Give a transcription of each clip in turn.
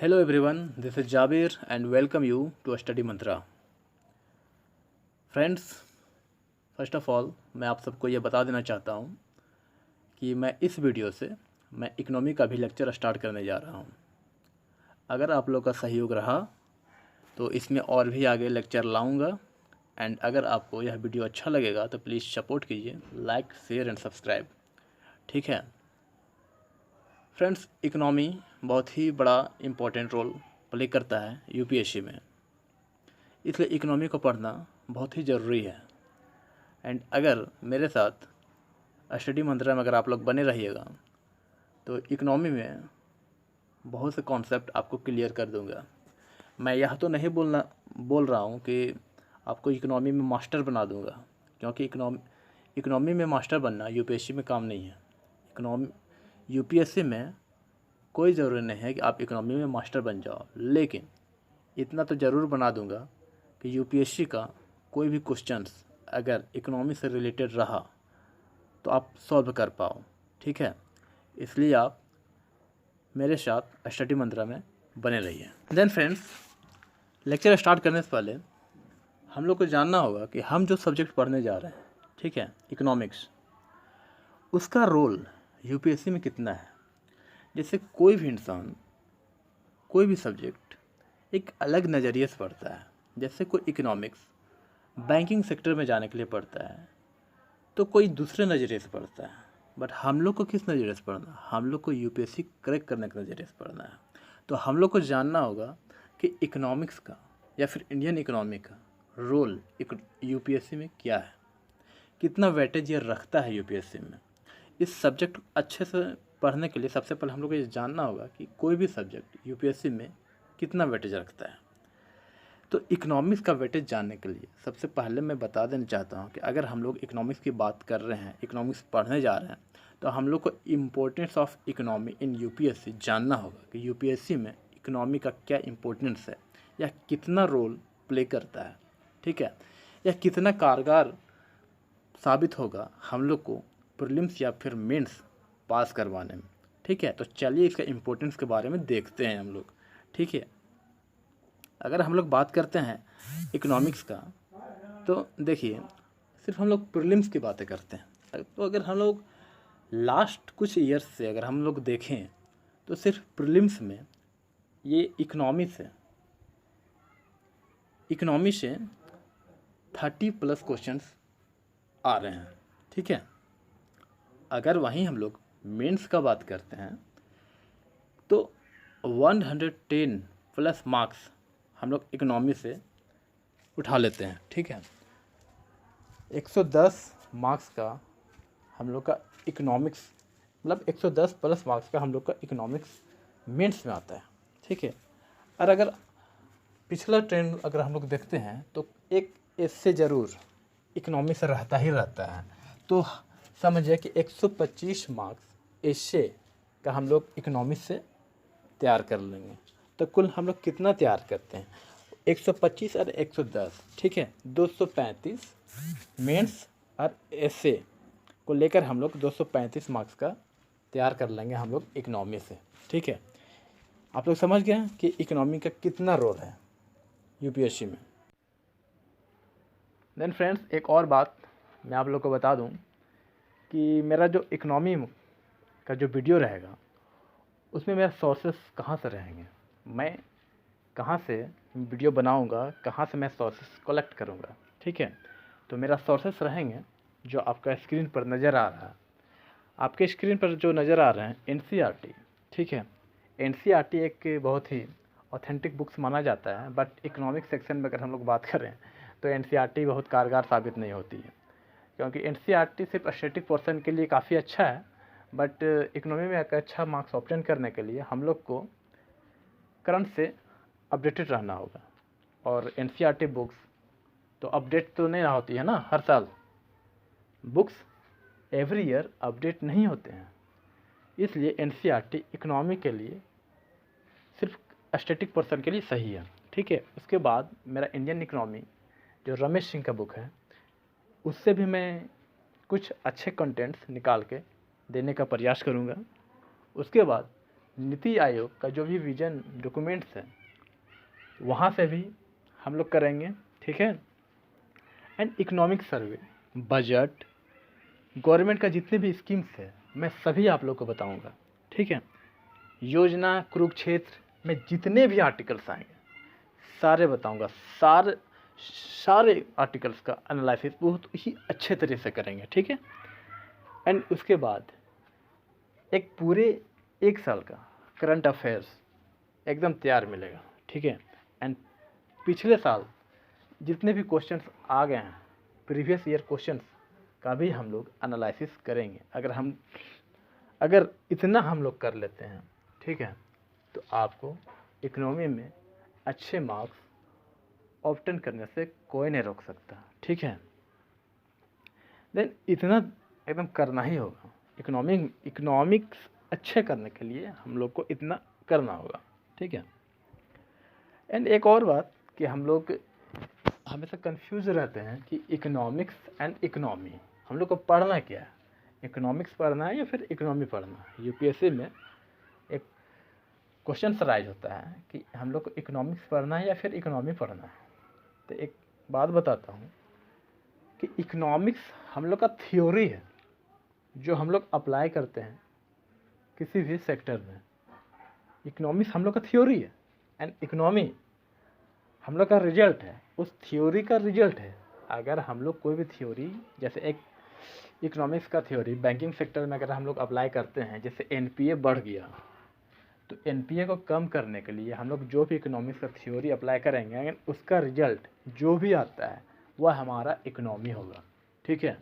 Hello everyone, this is Jabir and welcome you to Study Mantra. Friends, first of all मैं आप सबको ये बता देना चाहता हूँ कि मैं इस वीडियो से इकोनॉमी का भी लेक्चर स्टार्ट करने जा रहा हूँ। अगर आप लोग का सहयोग रहा तो इसमें और भी आगे लेक्चर लाऊंगा एंड अगर आपको यह वीडियो अच्छा लगेगा तो प्लीज़ सपोर्ट कीजिए, लाइक शेयर एंड सब्सक्राइब। ठीक है फ्रेंड्स, इकोनॉमी बहुत ही बड़ा इम्पोर्टेंट रोल प्ले करता है यूपीएससी में, इसलिए इकोनॉमी को पढ़ना बहुत ही ज़रूरी है। एंड अगर मेरे साथ स्टडी मंत्रा में अगर आप लोग बने रहिएगा तो इकोनॉमी में बहुत से कॉन्सेप्ट आपको क्लियर कर दूंगा। मैं यह तो नहीं बोल रहा हूँ कि आपको इकोनॉमी में मास्टर बना दूंगा, क्योंकि इकोनॉमी में मास्टर बनना यूपीएससी में काम नहीं है। यूपीएससी में कोई ज़रूरी नहीं है कि आप इकोनॉमी में मास्टर बन जाओ, लेकिन इतना तो ज़रूर बना दूंगा कि यूपीएससी का कोई भी क्वेश्चंस अगर इकोनॉमी से रिलेटेड रहा तो आप सॉल्व कर पाओ। ठीक है, इसलिए आप मेरे साथ स्टडी मंत्रा में बने रहिए। देन फ्रेंड्स, लेक्चर स्टार्ट करने से पहले हम लोग को जानना होगा कि हम जो सब्जेक्ट पढ़ने जा रहे हैं, ठीक है, इकोनॉमिक्स, उसका रोल यूपीएससी में कितना है। जैसे कोई भी इंसान कोई भी सब्जेक्ट एक अलग नज़रिए से पढ़ता है। जैसे कोई इकोनॉमिक्स बैंकिंग सेक्टर में जाने के लिए पढ़ता है तो कोई दूसरे नज़रिए से पढ़ता है, बट हम लोग को किस नज़रिए से पढ़ना है? हम लोग को यूपीएससी क्रैक करने के नज़रिए से पढ़ना है। तो हम लोग को जानना होगा कि इकोनॉमिक्स का या फिर इंडियन इकोनॉमी का रोल यूपीएससी में क्या है, कितना वेटेज ये रखता है यूपीएससी में। इस सब्जेक्ट अच्छे से पढ़ने के लिए सबसे पहले हम लोग को ये जानना होगा कि कोई भी सब्जेक्ट यूपीएससी में कितना वेटेज रखता है। तो इकोनॉमिक्स का वेटेज जानने के लिए सबसे पहले मैं बता देना चाहता हूँ कि अगर हम लोग इकोनॉमिक्स की बात कर रहे हैं, इकोनॉमिक्स पढ़ने जा रहे हैं, तो हम लोग को importance of economy in UPSC जानना होगा कि यूपीएससी में इकोनॉमी का क्या इम्पोर्टेंस है, या कितना रोल प्ले करता है। ठीक है, या कितना कारगर साबित होगा हम लोग को प्रीलिम्स या फिर मेंस पास करवाने में। ठीक है, तो चलिए इसका इम्पोर्टेंस के बारे में देखते हैं हम लोग। ठीक है, अगर हम लोग बात करते हैं इकोनॉमिक्स का, तो देखिए सिर्फ हम लोग प्रीलिम्स की बातें करते हैं। तो अगर हम लोग लास्ट कुछ ईयर्स से अगर हम लोग देखें तो सिर्फ प्रीलिम्स में ये इकोनॉमी से 30+ क्वेश्चंस आ रहे हैं। ठीक है, अगर वहीं हम लोग मेंस का बात करते हैं तो 110+ मार्क्स हम लोग इकोनॉमी से उठा लेते हैं। ठीक है, 110 मार्क्स का हम लोग का इकोनॉमिक्स, मतलब 110+ मार्क्स का हम लोग का इकोनॉमिक्स मेंस में आता है। ठीक है, और अगर पिछला ट्रेंड अगर हम लोग देखते हैं तो एक इससे ज़रूर इकोनॉमी से रहता ही रहता है। तो समझिए कि 125 मार्क्स एशे का हम लोग इकोनॉमिक्स से तैयार कर लेंगे। तो कुल हम लोग कितना तैयार करते हैं? 125 और 110, ठीक है, 235 मेंस और एशे को लेकर हम लोग 235 मार्क्स का तैयार कर लेंगे हम लोग इकोनॉमी से। ठीक है, आप लोग समझ गए कि इकोनॉमी का कितना रोल है यूपीएससी में। देन फ्रेंड्स, एक और बात मैं आप लोग को बता दूं कि मेरा जो इकोनॉमी का जो वीडियो रहेगा उसमें मेरा सोर्सेस कहाँ से रहेंगे, मैं कहाँ से वीडियो बनाऊंगा, कहाँ से मैं सोर्सेस कलेक्ट करूंगा। ठीक है, तो मेरा सोर्सेस रहेंगे जो आपका स्क्रीन पर नज़र आ रहा है। आपके स्क्रीन पर जो नज़र आ रहे हैं एनसीईआरटी। ठीक है, एनसीईआरटी एक बहुत ही ऑथेंटिक बुक्स माना जाता है, बट इकोनॉमिक सेक्शन में अगर हम लोग बात करें तो एनसीईआरटी बहुत कारगर साबित नहीं होती है, क्योंकि एनसीईआरटी सिर्फ स्टैटिक पोर्शन के लिए काफ़ी अच्छा है, बट इकोनॉमी में एक अच्छा मार्क्स ऑब्टेन करने के लिए हम लोग को करंट से अपडेटेड रहना होगा। और एनसीईआरटी बुक्स तो अपडेट तो नहीं होती है ना, हर साल बुक्स एवरी ईयर अपडेट नहीं होते हैं, इसलिए एनसीईआरटी इकोनॉमी के लिए सिर्फ स्टैटिक पोर्शन के लिए सही है। ठीक है, उसके बाद मेरा इंडियन इकोनॉमी जो रमेश सिंह का बुक है उससे भी मैं कुछ अच्छे कंटेंट्स निकाल के देने का प्रयास करूँगा। उसके बाद नीति आयोग का जो भी विजन डॉक्यूमेंट्स है वहाँ से भी हम लोग करेंगे, ठीक है। And economic survey, budget, government का जितने भी स्कीम्स है मैं सभी आप लोग को बताऊंगा, ठीक है। योजना कुरुक्षेत्र में जितने भी आर्टिकल्स आएंगे सारे बताऊंगा, सारे आर्टिकल्स का एनालिसिस बहुत ही अच्छे तरीके से करेंगे, ठीक है। एंड उसके बाद एक पूरे 1 साल का करंट अफेयर्स एकदम तैयार मिलेगा, ठीक है। एंड पिछले साल जितने भी क्वेश्चंस आ गए हैं, प्रीवियस ईयर क्वेश्चंस का भी हम लोग एनालिसिस करेंगे। अगर इतना हम लोग कर लेते हैं, ठीक है, तो आपको इकोनॉमी में अच्छे मार्क्स ऑब्टेन करने से कोई नहीं रोक सकता, ठीक है। देन इतना एकदम करना ही होगा। इकोनॉमिक्स अच्छे करने के लिए हम लोग को इतना करना होगा, ठीक है। एंड एक और बात कि हम लोग हमेशा कंफ्यूज रहते हैं कि इकोनॉमिक्स एंड इकोनॉमी हम लोग को पढ़ना क्या है, इकोनॉमिक्स पढ़ना है या फिर इकोनॉमी पढ़ना है। यूपीएससी में एक क्वेश्चन राइज होता है कि हम लोग को इकोनॉमिक्स पढ़ना है या फिर इकोनॉमी पढ़ना है। तो एक बात बताता हूँ कि इकोनॉमिक्स हम लोग का थ्योरी है जो हम लोग अप्लाई करते हैं किसी भी सेक्टर में। इकोनॉमिक्स हम लोग का थ्योरी है एंड इकोनॉमी हम लोग का रिजल्ट है, उस थ्योरी का रिजल्ट है। अगर हम लोग कोई भी थ्योरी, जैसे एक इकोनॉमिक्स का थ्योरी बैंकिंग सेक्टर में अगर हम लोग अप्लाई करते हैं, जैसे एनपीए बढ़ गया, तो एनपीए को कम करने के लिए हम लोग जो भी इकोनॉमिक्स का थ्योरी अप्लाई करेंगे, अगर उसका रिजल्ट जो भी आता है वह हमारा इकोनॉमी होगा, ठीक है।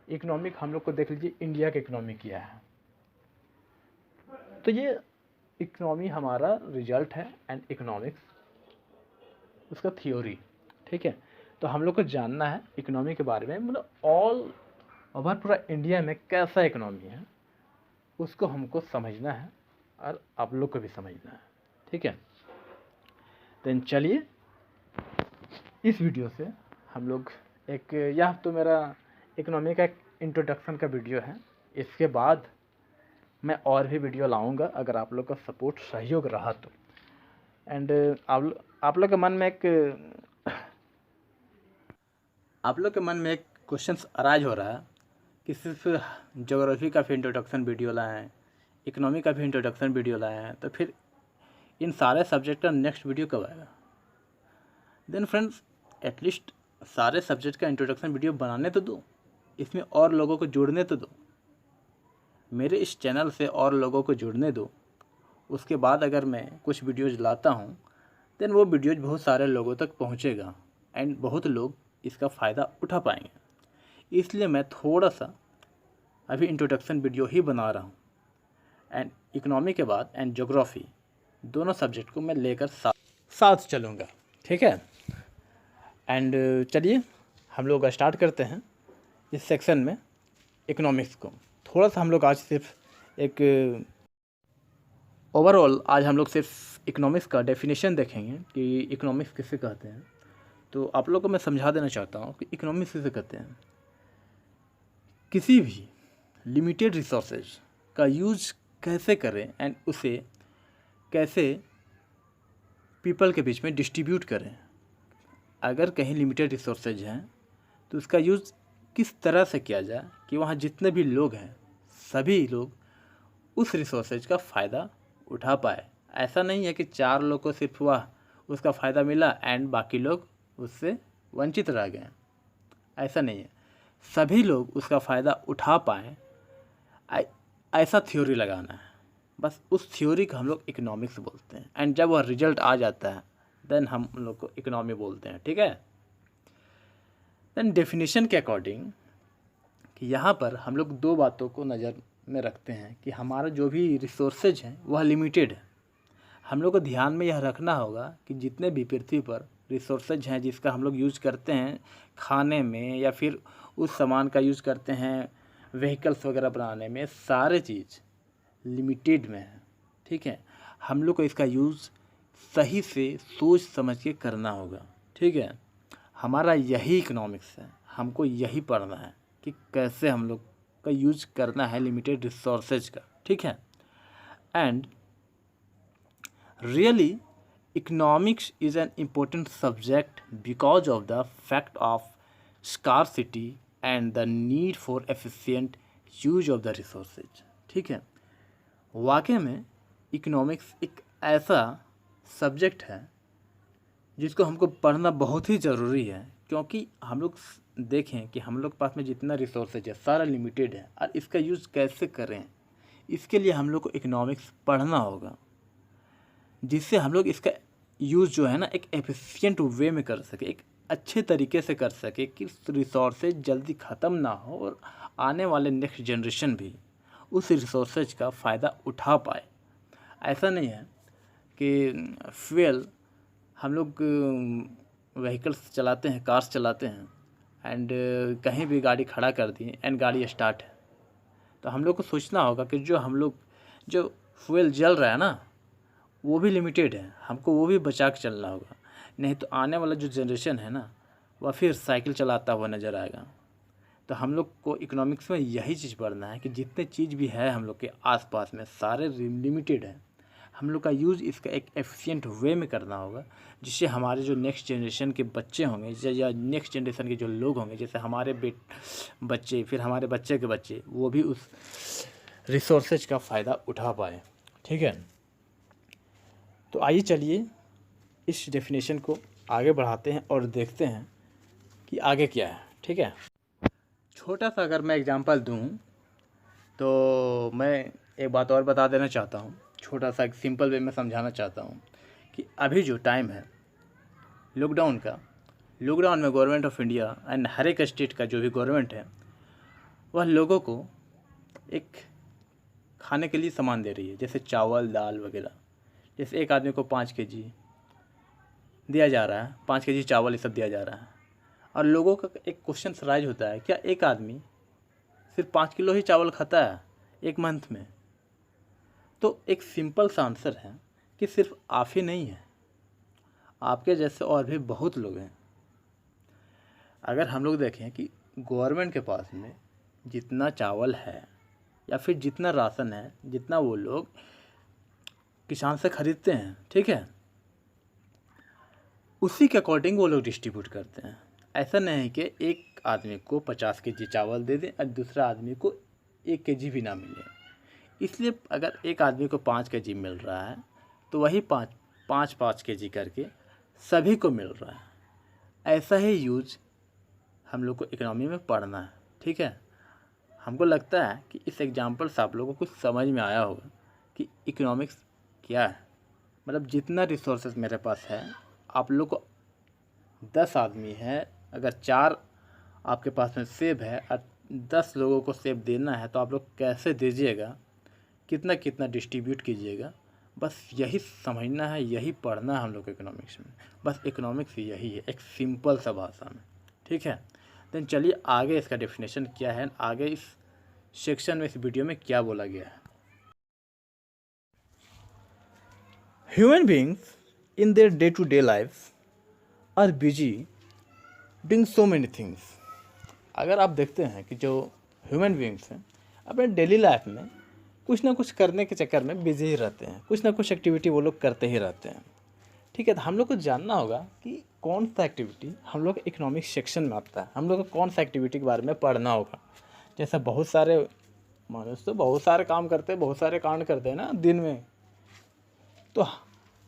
इकोनॉमिक हम लोग को देख लीजिए, इंडिया का इकोनॉमी क्या है, तो ये इकोनॉमी हमारा रिजल्ट है एंड इकोनॉमिक्स उसका थ्योरी, ठीक है। तो हम लोग को जानना है इकोनॉमी के बारे में, मतलब ऑल ओवर पूरा इंडिया में कैसा इकोनॉमी है उसको हमको समझना है और आप लोग को भी समझना है, ठीक है। देन चलिए इस वीडियो से हम लोग एक, यह तो मेरा इकोनॉमी का एक इंट्रोडक्शन का वीडियो है। इसके बाद मैं और भी वीडियो लाऊंगा अगर आप लोग का सपोर्ट सहयोग रहा तो। एंड आप लोग के मन में एक क्वेश्चन अराइज हो रहा है कि सिर्फ ज्योग्राफी का भी इंट्रोडक्शन वीडियो लाएँ, इकोनॉमी का भी इंट्रोडक्शन वीडियो लाएँ, तो फिर इन सारे सब्जेक्ट का नेक्स्ट वीडियो कब आएगा। देन फ्रेंड्स, एटलीस्ट सारे सब्जेक्ट का इंट्रोडक्शन वीडियो बनाने तो दो, इसमें और लोगों को जुड़ने तो दो, मेरे इस चैनल से और लोगों को जुड़ने दो। उसके बाद अगर मैं कुछ वीडियोज़ लाता हूँ देन वो वीडियोज़ बहुत सारे लोगों तक पहुँचेगा एंड बहुत लोग इसका फ़ायदा उठा पाएंगे। इसलिए मैं थोड़ा सा अभी इंट्रोडक्शन वीडियो ही बना रहा हूँ। एंड इकोनॉमी के बाद एंड ज्योग्राफी दोनों सब्जेक्ट को मैं लेकर साथ चलूँगा, ठीक है। एंड चलिए हम लोग स्टार्ट करते हैं इस सेक्शन में इकोनॉमिक्स को। थोड़ा सा हम लोग आज सिर्फ एक ओवरऑल आज हम लोग सिर्फ इकोनॉमिक्स का डेफिनेशन देखेंगे कि इकोनॉमिक्स किसे कहते हैं। तो आप लोगों को मैं समझा देना चाहता हूँ कि इकोनॉमिक्स किसे कहते हैं। किसी भी लिमिटेड रिसोर्सेज का यूज कैसे करें एंड उसे कैसे पीपल के बीच में डिस्ट्रीब्यूट करें। अगर कहीं लिमिटेड रिसोर्सेज हैं तो उसका यूज़ किस तरह से किया जाए कि वहाँ जितने भी लोग हैं सभी लोग उस रिसोर्सेज का फ़ायदा उठा पाए। ऐसा नहीं है कि 4 लोग को सिर्फ वह उसका फ़ायदा मिला एंड बाकी लोग उससे वंचित रह गए, ऐसा नहीं है। सभी लोग उसका फ़ायदा उठा पाएँ ऐसा थ्योरी लगाना है, बस उस थ्योरी को हम लोग इकोनॉमिक्स बोलते हैं। एंड जब वह रिजल्ट आ जाता है देन हम लोग को इकोनॉमी बोलते हैं, ठीक है। देन डेफिनेशन के अकॉर्डिंग कि यहाँ पर हम लोग 2 बातों को नज़र में रखते हैं कि हमारा जो भी रिसोर्सेज हैं वह लिमिटेड है। हम लोग को ध्यान में यह रखना होगा कि जितने भी पृथ्वी पर रिसोर्सेज हैं जिसका हम लोग यूज़ करते हैं खाने में या फिर उस सामान का यूज़ करते हैं व्हीकल्स वगैरह बनाने में, सारे चीज़ लिमिटेड में है, ठीक है। हम लोग को इसका यूज़ सही से सोच समझ के करना होगा, ठीक है। हमारा यही इकोनॉमिक्स है, हमको यही पढ़ना है कि कैसे हम लोग का यूज करना है लिमिटेड रिसोर्सेज का, ठीक है। And Really, economics is an important subject because of the fact of scarcity and the need for efficient use of the resources. ठीक है, वाकई में इकोनॉमिक्स एक ऐसा सब्जेक्ट है जिसको हमको पढ़ना बहुत ही ज़रूरी है, क्योंकि हम लोग देखें कि हम लोग के पास में जितना रिसोर्सेज है सारा लिमिटेड है, और इसका यूज़ कैसे करें, इसके लिए हम लोग को इकोनॉमिक्स पढ़ना होगा, जिससे हम लोग इसका यूज़ जो है ना एक एफिशिएंट वे में कर सके, एक अच्छे तरीके से कर सके कि रिसोर्सेज जल्दी ख़त्म ना हो और आने वाले नेक्स्ट जनरेशन भी उस रिसोर्सेज का फ़ायदा उठा पाए। ऐसा नहीं है कि फ्यूल हम लोग व्हीकल्स चलाते हैं, कार्स चलाते हैं, एंड कहीं भी गाड़ी खड़ा कर दी एंड गाड़ी स्टार्ट है, तो हम लोग को सोचना होगा कि जो फ्यूल जल रहा है ना वो भी लिमिटेड है, हमको वो भी बचा के चलना होगा, नहीं तो आने वाला जो जनरेशन है ना वह फिर साइकिल चलाता हुआ नज़र आएगा। तो हम लोग को इकोनॉमिक्स में यही चीज़ पढ़ना है कि जितने चीज़ भी है हम लोग के आसपास में सारे लिमिटेड है, हम लोग का यूज़ इसका एक एफिशिएंट वे में करना होगा, जिससे हमारे जो नेक्स्ट जनरेशन के बच्चे होंगे या नेक्स्ट जनरेशन के जो लोग होंगे, जैसे हमारे बच्चे, फिर हमारे बच्चे के बच्चे, वो भी उस रिसोर्सेज का फ़ायदा उठा पाए। ठीक है, तो आइए चलिए इस डेफिनेशन को आगे बढ़ाते हैं और देखते हैं कि आगे क्या है। ठीक है, छोटा सा अगर मैं एग्जांपल दूं तो मैं एक बात और बता देना चाहता हूं, छोटा सा एक सिंपल वे में समझाना चाहता हूं कि अभी जो टाइम है लॉकडाउन में गवर्नमेंट ऑफ इंडिया एंड हर एक स्टेट का जो भी गवर्नमेंट है वह लोगों को एक खाने के लिए सामान दे रही है, जैसे चावल, दाल वगैरह। जैसे एक आदमी को 5 केजी दिया जा रहा है, 5 केजी चावल ये सब दिया जा रहा है, और लोगों का एक क्वेश्चन राइज होता है, क्या एक आदमी सिर्फ 5 किलो ही चावल खाता है एक मंथ में? तो एक सिंपल सा आंसर है कि सिर्फ आप ही नहीं है, आपके जैसे और भी बहुत लोग हैं। अगर हम लोग देखें कि गवर्नमेंट के पास में जितना चावल है या फिर जितना राशन है, जितना वो लोग किसान से ख़रीदते हैं, ठीक है, उसी के अकॉर्डिंग वो लोग डिस्ट्रीब्यूट करते हैं। ऐसा नहीं है कि एक आदमी को 50 केजी चावल दे दें और दूसरा आदमी को 1 केजी भी ना मिले। इसलिए अगर एक आदमी को 5 केजी मिल रहा है तो वही 5 केजी करके सभी को मिल रहा है। ऐसा ही यूज हम लोग को इकोनॉमी में पढ़ना है। ठीक है, हमको लगता है कि इस एग्जाम्पल से आप लोगों को कुछ समझ में आया होगा कि इकोनॉमिक्स क्या है। मतलब जितना रिसोर्सेज मेरे पास है, आप लोग को 10 आदमी है, अगर 4 आपके पास में सेब है और 10 लोगों को सेब देना है तो आप लोग कैसे दीजिएगा, कितना कितना डिस्ट्रीब्यूट कीजिएगा, बस यही समझना है, यही पढ़ना है हम लोग इकोनॉमिक्स में। बस इकोनॉमिक्स यही है, एक सिंपल सा भाषा में। ठीक है, देन चलिए आगे इसका डेफिनेशन क्या है, आगे इस सेक्शन में, इस वीडियो में क्या बोला गया है। Human beings in their day to day life are busy doing so many things. अगर आप देखते हैं कि जो ह्यूमन बींग्स हैं अपने डेली लाइफ में कुछ ना कुछ करने के चक्कर में बिजी ही रहते हैं, कुछ ना कुछ एक्टिविटी वो लोग करते ही रहते हैं। ठीक है, तो हम लोग को जानना होगा कि कौन सा एक्टिविटी हम लोग इकोनॉमिक सेक्शन में आता है, हम लोग को कौन सा एक्टिविटी के बारे में पढ़ना होगा। जैसे बहुत सारे मनुष्य तो बहुत सारे काम करते हैं, बहुत सारे कांड करते हैं ना दिन में, तो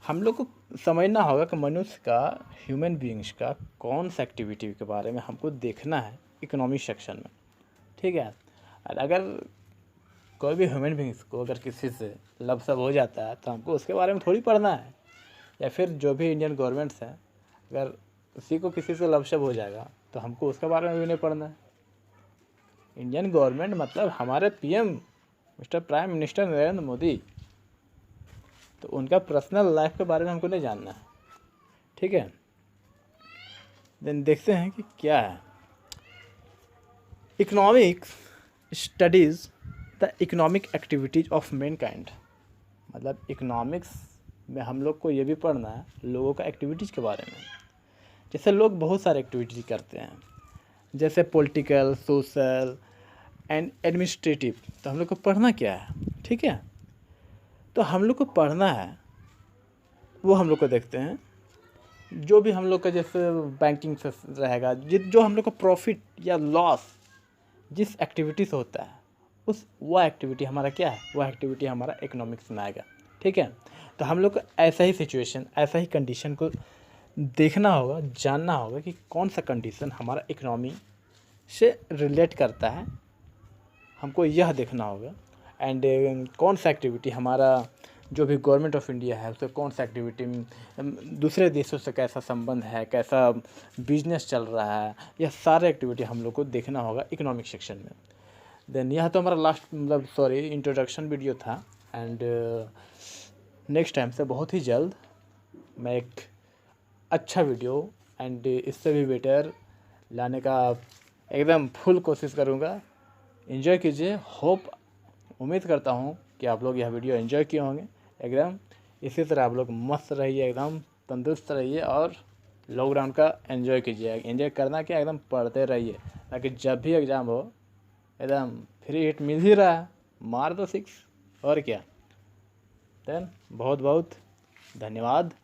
हम लोग को समझना होगा कि मनुष्य का, ह्यूमन बीइंग्स का कौन सा एक्टिविटी के बारे में हमको देखना है इकोनॉमिक सेक्शन में। ठीक है, और अगर कोई भी ह्यूमन बीइंग्स को अगर किसी से लव सब हो जाता है तो हमको उसके बारे में थोड़ी पढ़ना है, या फिर जो भी इंडियन गवर्नमेंट्स हैं अगर उसी को किसी से लव सब हो जाएगा तो हमको उसके बारे में भी नहीं पढ़ना है। इंडियन गवर्नमेंट मतलब हमारे PM mister prime minister Narendra Modi, तो उनका पर्सनल लाइफ के बारे में हमको नहीं जानना है। ठीक है, देन देखते हैं कि क्या है। Economics studies the economic activities of Mankind. मतलब इकोनॉमिक्स में हम लोग को ये भी पढ़ना है लोगों का एक्टिविटीज़ के बारे में। जैसे लोग बहुत सारे एक्टिविटीज़ करते हैं, जैसे पॉलिटिकल, सोशल एंड एडमिनिस्ट्रेटिव। तो हम लोग को पढ़ना क्या है? ठीक है, तो हम लोग को पढ़ना है वो हम लोग को देखते हैं। जो भी हम लोग का जैसे बैंकिंग से रहेगा, जो हम लोग का प्रॉफिट या लॉस जिस एक्टिविटी से होता है, वह एक्टिविटी हमारा क्या है, वह एक्टिविटी हमारा इकोनॉमिक्स में आएगा। ठीक है, तो हम लोग को ऐसा ही सिचुएशन, ऐसा ही कंडीशन को देखना होगा, जानना होगा कि कौन सा कंडीशन हमारा इकोनॉमी से रिलेट करता है, हमको यह देखना होगा। एंड कौन सा एक्टिविटी हमारा जो भी गवर्नमेंट ऑफ इंडिया है उससे कौन सा एक्टिविटी दूसरे देशों से कैसा संबंध है, कैसा बिजनेस चल रहा है, यह सारे एक्टिविटी हम लोग को देखना होगा इकोनॉमिक सेक्शन में। देन यह तो हमारा लास्ट इंट्रोडक्शन वीडियो था। एंड नेक्स्ट टाइम से बहुत ही जल्द मैं एक अच्छा वीडियो एंड इससे भी बेटर लाने का एकदम फुल कोशिश करूँगा। एंजॉय कीजिए। उम्मीद करता हूँ कि आप लोग यह वीडियो एंजॉय किए होंगे। एकदम इसी तरह आप लोग मस्त रहिए, एकदम तंदुरुस्त रहिए और लॉकडाउन का एंजॉय कीजिए। एंजॉय करना क्या, एकदम पढ़ते रहिए ताकि जब भी एग्ज़ाम हो एकदम फ्री हिट मिल ही रहा है, मार दो 6 और क्या। देन बहुत बहुत धन्यवाद।